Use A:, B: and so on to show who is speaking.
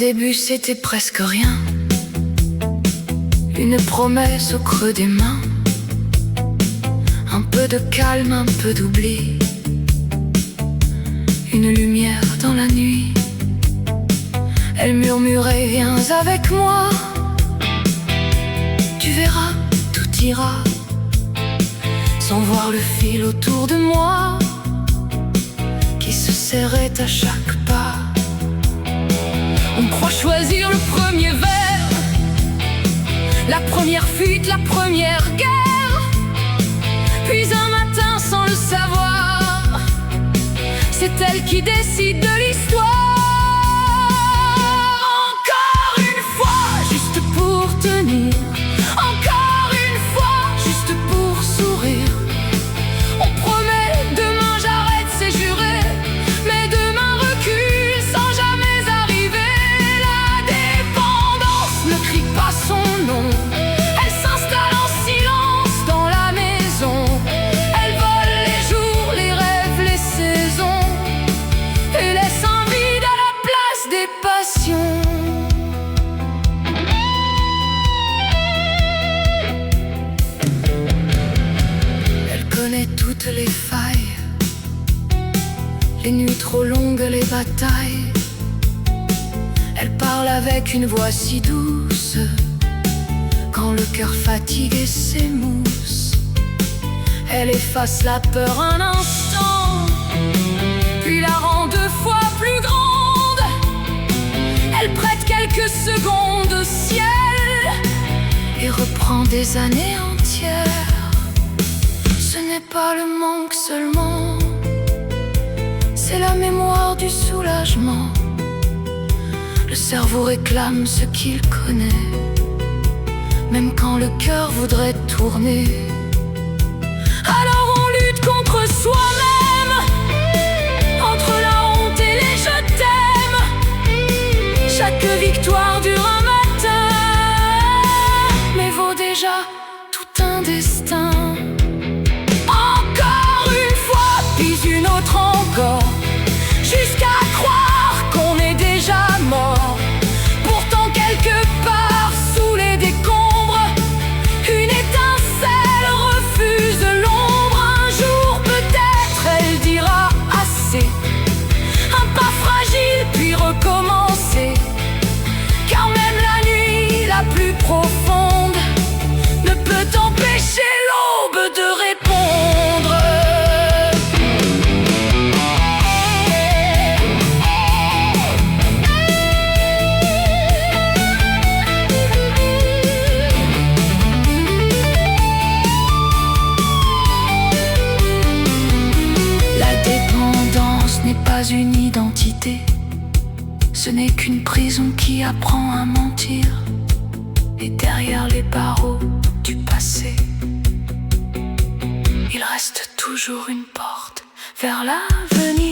A: début c'était presque rien, une promesse au creux des mains, un peu de calme, un peu d'oubli, une lumière dans la nuit. Elle murmurait: viens avec moi, tu verras, tout ira. Sans voir le fil autour de moi qui se serrait à chaque pas. On croit choisir le premier verre, la première fuite, la première guerre. Puis un matin, sans le savoir, c'est elle qui décide de l'histoire. Encore une fois, juste pour tenir. Encore une fois, juste pour sourire. On promet demain, j'arrête, c'est juré. Mais demain recule sans jamais arriver. La dépendance ne crie pas son nom. Elle s'installe en silence dans la maison. Elle vole les jours, les rêves, les saisons, et laisse un vide à la place des passions. Elle connaît toutes les failles, les nuits trop longues, les batailles. Elle parle avec une voix si douce, quand le cœur fatigué s'émousse. Elle efface la peur un instant, puis la rend 2 fois plus grande. Elle prête quelques secondes au ciel et reprend des années entières. Ce n'est pas le manque seulement, c'est la mémoire du soulagement. Le cerveau réclame ce qu'il connaît, même quand le cœur voudrait tourner. Alors on lutte contre soi-même, entre la honte et les je t'aime. Chaque victoire dure un matin, mais vaut déjà tout un destin. Encore une fois, puis une autre encore, jusqu'à croire qu'on est déjà mort. Pourtant quelque part sous les décombres, une étincelle refuse l'ombre. Un jour peut-être elle dira assez, un pas fragile puis recommencer. Car même la nuit la plus profonde ne peut empêcher l'aube de répondre. La dépendance n'est pas une identité, ce n'est qu'une prison qui apprend à mentir. Et derrière les barreaux du passé, il reste toujours une porte vers l'avenir.